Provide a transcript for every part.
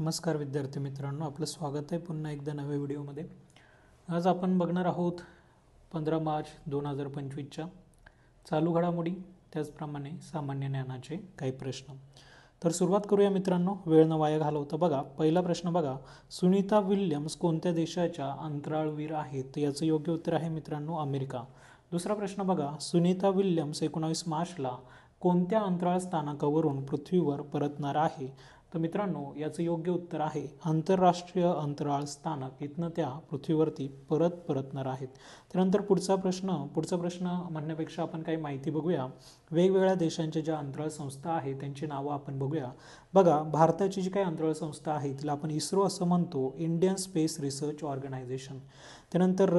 नमस्कार विद्यार्थी मित्रांनो, आपलं स्वागत आहे पुन्हा एकदा नव्या व्हिडिओमध्ये। आज आपण बघणार आहोत 15 मार्च 2025च्या चालू घडामोडी, त्याचप्रमाणे सामान्य ज्ञानाचे काही प्रश्न। तर सुरुवात करूया मित्रांनो, वेळ न वाया घालवता। बघा, पहिला प्रश्न बघा, सुनीता विल्यम्स कोणत्या देशाच्या अंतराळवीर आहेत? याचं योग्य उत्तर आहे मित्रांनो अमेरिका। दुसरा प्रश्न बघा, सुनीता विल्यम्स 19 मार्चला कोणत्या अंतराळ स्थानकावरून पृथ्वीवर परतणार आहे? तर मित्रांनो, याचं योग्य उत्तर आहे आंतरराष्ट्रीय अंतराळ स्थानक। इथनं त्या पृथ्वीवरती परतणार आहेत। त्यानंतर पुढचा प्रश्न म्हणण्यापेक्षा आपण काही माहिती बघूया। वेगवेगळ्या देशांच्या ज्या अंतराळ संस्था आहेत त्यांची नावं आपण बघूया। बघा, भारताची जी काही अंतराळ संस्था आहे तिला आपण इस्रो असं म्हणतो, इंडियन स्पेस रिसर्च ऑर्गनायझेशन। त्यानंतर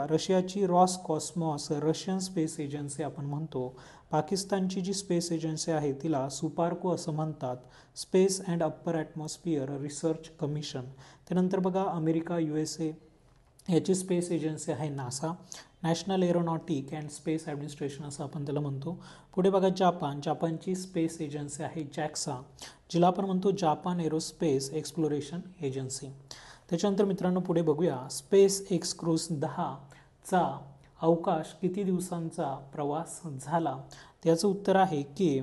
रशियाची रॉसकॉस्मॉस, रशियन स्पेस एजन्सी आपण म्हणतो। पाकिस्तानची जी स्पेस एजन्सी आहे तिला सुपार्को असं म्हणतात, space and upper atmosphere research commission. त्यानंतर बघा, अमेरिका USA याची स्पेस एजन्सी आहे NASA, national aeronautic and space administration असं आपण त्याला म्हणतो। पुढे बघा, जपानची स्पेस एजन्सी आहे जॅक्सा, जिला आपण म्हणतो जापान एरोस्पेस एक्सप्लोरेशन एजन्सी। त्याच्यानंतर मित्रांनो पुढे बघूया, स्पेस एक्स क्रूज 10चा अवकाश किती दिवसांचा प्रवास झाला? त्याचं उत्तर आहे की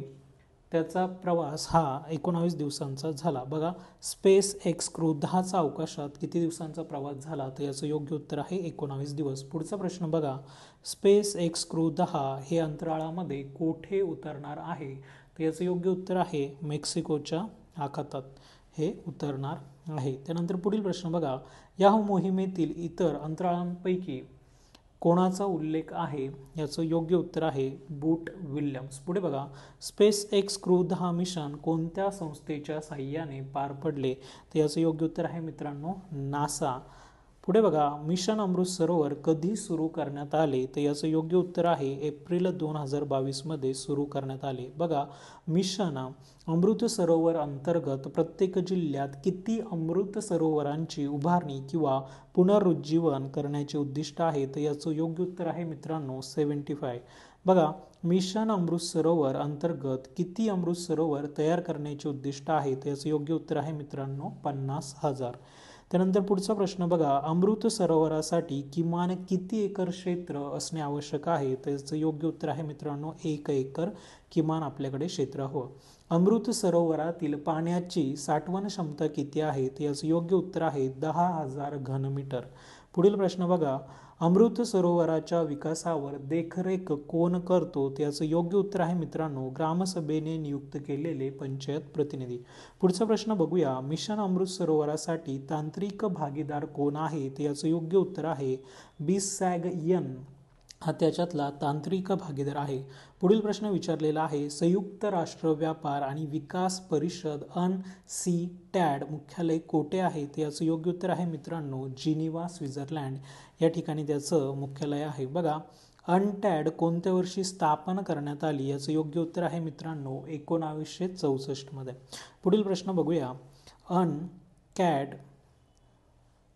त्याचा प्रवास हा 19 दिवसांचा झाला। बघा, स्पेस एक्स क्रू 10चा अवकाशात किती दिवसांचा प्रवास झाला? तर याचं योग्य उत्तर आहे 19 दिवस। पुढचा प्रश्न बघा, स्पेस एक्स क्रू 10 हे अंतराळामध्ये कोठे उतरणार आहे? तर याचं योग्य उत्तर आहे मेक्सिकोच्या आखातात हे उतरणार आहे। त्यानंतर पुढील प्रश्न बघा, या मोहिमेतील इतर अंतराळांपैकी कोणाचा उल्लेख आहे? याचं योग्य उत्तर आहे बूट विल्यम्स। पुढे बघा, स्पेस एक्स क्रू 10 मिशन कोणत्या संस्थेच्या साहाय्याने पार पडले? तर याचं योग्य उत्तर आहे मित्रांनो नासा। पुढे बघा, मिशन अमृत सरोवर कधी सुरू करण्यात आले? तर याचं योग्य उत्तर आहे एप्रिल 2022 मध्ये सुरू करण्यात आले। बघा, मिशन अमृत सरोवर अंतर्गत प्रत्येक जिल्ह्यात किती अमृत सरोवरांची उभारणी किंवा पुनरुज्जीवन करण्याचे उद्दिष्ट आहे? तर याचं योग्य उत्तर आहे मित्रांनो 75। बघा, मिशन अमृत सरोवर अंतर्गत किती अमृत सरोवर तयार करण्याचे उद्दिष्ट आहे? तर याचं योग्य उत्तर आहे मित्रांनो 50,000। त्यानंतर पुढचा प्रश्न बघा, अमृत सरोवरासाठी किमान किती एकर क्षेत्र असणे आवश्यक आहे? त्याचं योग्य उत्तर आहे मित्रांनो 1 एकर किमान आपल्याकडे क्षेत्र हवं। अमृत सरोवरातील पाण्याची साठवण क्षमता किती आहे? याचं योग्य उत्तर आहे 10,000 घनमीटर। पुढील प्रश्न बघा, अमृत सरोवराच्या विकासावर देखरेख कोण करतो? त्याचं योग्य उत्तर आहे मित्रांनो ग्रामसभेने नियुक्त केलेले पंचायत प्रतिनिधी। पुढचा प्रश्न बघूया, मिशन अमृत सरोवरासाठी तांत्रिक भागीदार कोण आहे? याचं योग्य उत्तर आहे BSAGN हा त्याच्यातला तांत्रिक भागीदार आहे। पुढील प्रश्न विचारलेला आहे, संयुक्त राष्ट्र व्यापार आणि विकास परिषद UNCTAD मुख्यालय कोठे आहे? याचं योग्य उत्तर आहे मित्रांनो जिनिव्हा, स्वित्झर्लंड या ठिकाणी त्याचं मुख्यालय आहे। बघा, UNCTAD कोणत्या वर्षी स्थापन करण्यात आली? याचं योग्य उत्तर आहे मित्रांनो 1964 मध्ये। पुढील प्रश्न बघूया,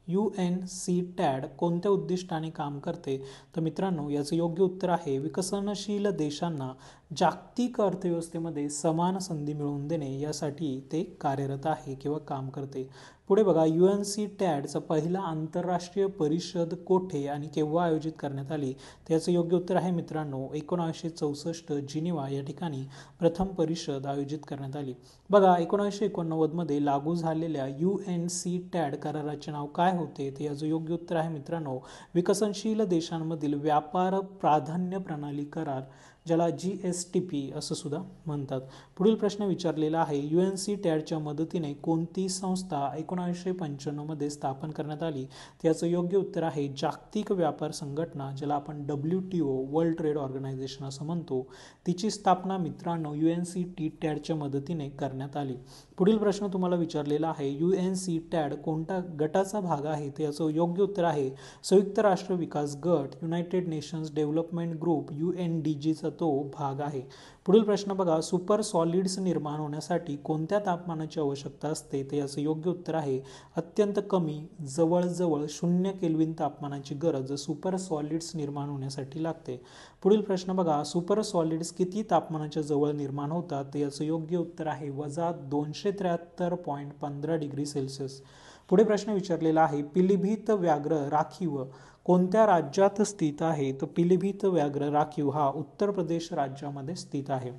UNCTAD कोणत्या उद्दिष्टाने काम करते? तर मित्रांनो याचं योग्य उत्तर आहे विकसनशील देशांना जागतिक अर्थव्यवस्थेमध्ये समान संधी मिळवून देणे यासाठी ते कार्यरत आहे किंवा काम करते। पुढे बघा, UNCTADचा पहिला आंतरराष्ट्रीय परिषद कोठे आणि केव्हा आयोजित करण्यात आली? त्याचं योग्य उत्तर आहे मित्रांनो 1964 जिनिव्हा या ठिकाणी प्रथम परिषद आयोजित करण्यात आली। बघा, 1989 मध्ये लागू झालेल्या UNCTAD कराराचे नाव काय होते? ते याचं योग्य उत्तर आहे मित्रांनो विकसनशील देशांमधील व्यापार प्राधान्य प्रणाली करार, ज्याला GSTP असं सुद्धा म्हणतात। पुढील प्रश्न विचारलेला आहे, UNCTADच्या मदतीने कोणती संस्था 1995 मध्ये स्थापन करण्यात आली? त्याचं योग्य उत्तर आहे जागतिक व्यापार संघटना, ज्याला आपण WTO वर्ल्ड ट्रेड ऑर्गनायझेशन असं म्हणतो। तिची स्थापना मित्रांनो UNCTADच्या मदतीने करण्यात आली। पुढील प्रश्न तुम्हाला विचारलेला आहे, UNCTAD कोणत्या गटाचा भाग आहे? त्याचं योग्य उत्तर आहे संयुक्त राष्ट्र विकास गट, United nations development group UNDG चा तो भाग आहे. पुढील प्रश्न बघा, सुपर सॉलिड्स निर्माण होण्यासाठी कोणत्या तापमानाची आवश्यकता असते? तर याचं योग्य उत्तर आहे अत्यंत कमी, जवळजवळ 0 केल्विन तापमानाची गरज सुपर सॉलिड्स निर्माण होण्यासाठी लागते. पुढील प्रश्न बघा, सुपर सॉलिड्स किती तापमानाच्या जवळ निर्माण होतात? तर याचं योग्य उत्तर आहे -273.15 डिग्री सेल्सिअस. पुढे प्रश्न विचारलेला आहे, पिलीभीत व्याघ्र राखीव कोणत्या राज्यात स्थित आहे? तर पिलीभीत व्याघ्र राखीव हा उत्तर प्रदेश राज्यामध्ये स्थित आहे.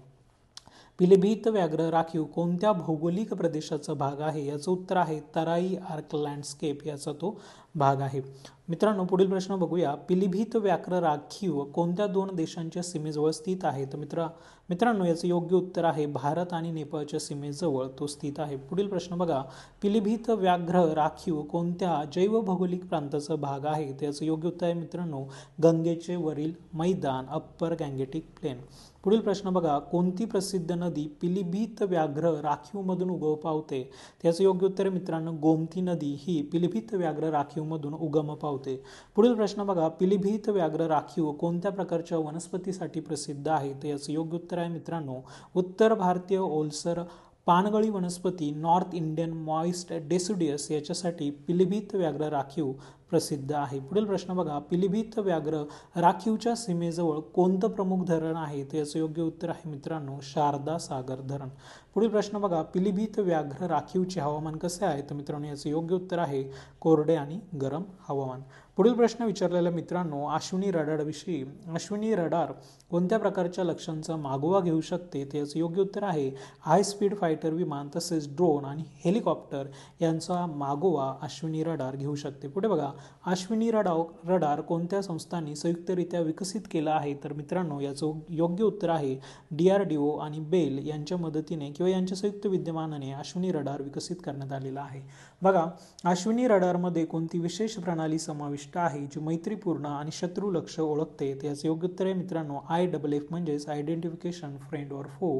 पिलीभीत व्याघ्र राखीव कोणत्या भौगोलिक प्रदेशाचा भाग आहे? याचं उत्तर आहे तराई आर्क लँडस्केप याचा तो भाग आहे. मित्रांनो, पुढील प्रश्न बघूया, पिलीभीत व्याघ्र राखीव कोणत्या 2 देशांच्या सीमेजवळ स्थित आहे? तर मित्रांनो याचं योग्य उत्तर आहे भारत आणि नेपाळच्या सीमेजवळ तो स्थित आहे. पुढील प्रश्न बघा, पिलीभीत व्याघ्र राखीव कोणत्या जैवभौगोलिक प्रांताचा भाग आहे? त्याचं योग्य उत्तर आहे मित्रांनो गंगेचे वरील मैदान, अप्पर गँगेटिक प्लेन. पुढील प्रश्न बघा, कोणती प्रसिद्ध नदी पिलीभीत व्याघ्र राखीवमधून उगम पावते? त्याचं योग्य उत्तर मित्रांनो गोमती नदी ही पिलीभीत व्याघ्र राखीवमधून उगम पावते. पुढील प्रश्न बघा, पिलीभीत व्याघ्र राखीव कोणत्या प्रकारच्या वनस्पतीसाठी प्रसिद्ध आहे? तर याचं योग्य उत्तर आहे मित्रांनो उत्तर भारतीय ओलसर पानगळी वनस्पती नॉर्थ इंडियन मॉइस्ट डेसिडियस याच्यासाठी पिलीभीत व्याघ्र राखीव प्रसिद्ध आहे. पुढील प्रश्न बघा, पिलीभीत व्याघ्र राखीवच्या सीमेजवळ कोणतं प्रमुख धरण आहे? तर याचं योग्य उत्तर आहे मित्रांनो शारदा सागर धरण. पुढील प्रश्न बघा, पिलीभीत व्याघ्र राखीवचे हवामान कसे आहे? तर मित्रांनो याचं योग्य उत्तर आहे कोरडे आणि गरम हवामान. पुढील प्रश्न विचारलेला मित्रांनो अश्विनी रडारविषयी, अश्विनी रडार कोणत्या प्रकारच्या लक्ष्यांचा मागोवा घेऊ शकते? तर याचं योग्य उत्तर आहे हाय स्पीड फायटर विमान तसेच ड्रोन आणि हेलिकॉप्टर यांचा मागोवा अश्विनी रडार घेऊ शकते. पुढे बघा, अश्विनी रडार कोणत्या संस्थांनी संयुक्तरित्या विकसित केला आहे? तर मित्रांनो याचं योग्य उत्तर आहे DRDO आणि बेल यांच्या मदतीने किंवा यांच्या संयुक्त विद्यमानाने अश्विनी रडार विकसित करण्यात आलेला आहे. बघा, अश्विनी रडारमध्ये कोणती विशेष प्रणाली समाविष्ट आहे जी मैत्रीपूर्ण आणि शत्रू लक्ष ओळखते? त्याचं योग्य उत्तर आहे मित्रांनो IFF म्हणजेच आयडेंटिफिकेशन फ्रेंड ऑर फो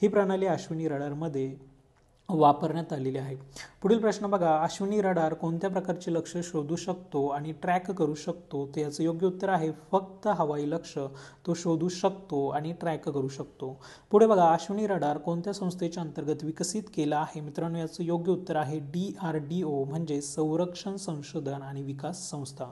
ही प्रणाली अश्विनी रडारमध्ये वापरण्यात आलेली आहे. पुढील प्रश्न बघा, अश्विनी रडार कोणत्या प्रकारचे लक्ष शोधू शकतो आणि ट्रॅक करू शकतो? तर याचं योग्य उत्तर आहे फक्त हवाई लक्ष तो शोधू शकतो आणि ट्रॅक करू शकतो. पुढे बघा, अश्विनी रडार कोणत्या संस्थेच्या अंतर्गत विकसित केला आहे? मित्रांनो याचं योग्य उत्तर आहे DRDO म्हणजे संरक्षण संशोधन आणि विकास संस्था.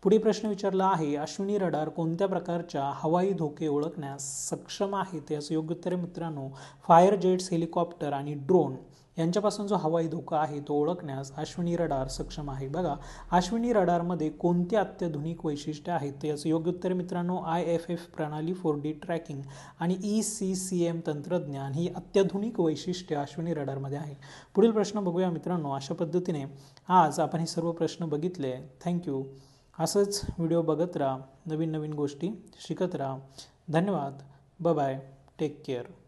पुढे प्रश्न विचारला आहे, अश्विनी रडार कोणत्या प्रकारच्या हवाई धोके ओळखण्यास सक्षम आहे? त्याचं योग्य उत्तर आहे मित्रांनो फायर जेट्स, हेलिकॉप्टर आणि ड्रोन यांच्यापासून जो हवाई धोका आहे तो ओळखण्यास अश्विनी रडार सक्षम आहे. बघा, अश्विनी रडारमध्ये कोणती अत्याधुनिक वैशिष्ट्ये आहेत? तर याचं योग्य उत्तर मित्रांनो IFF प्रणाली 4D ट्रॅकिंग आणि ECCM तंत्रज्ञान ही अत्याधुनिक वैशिष्ट्ये अश्विनी रडारमध्ये आहे. पुढील प्रश्न बघूया मित्रांनो. अशा पद्धतीने आज आपण हे सर्व प्रश्न बघितले. थँक्यू. असंच व्हिडिओ बघत राहा, नवीन नवीन गोष्टी शिकत राहा. धन्यवाद. Bye bye. Take care.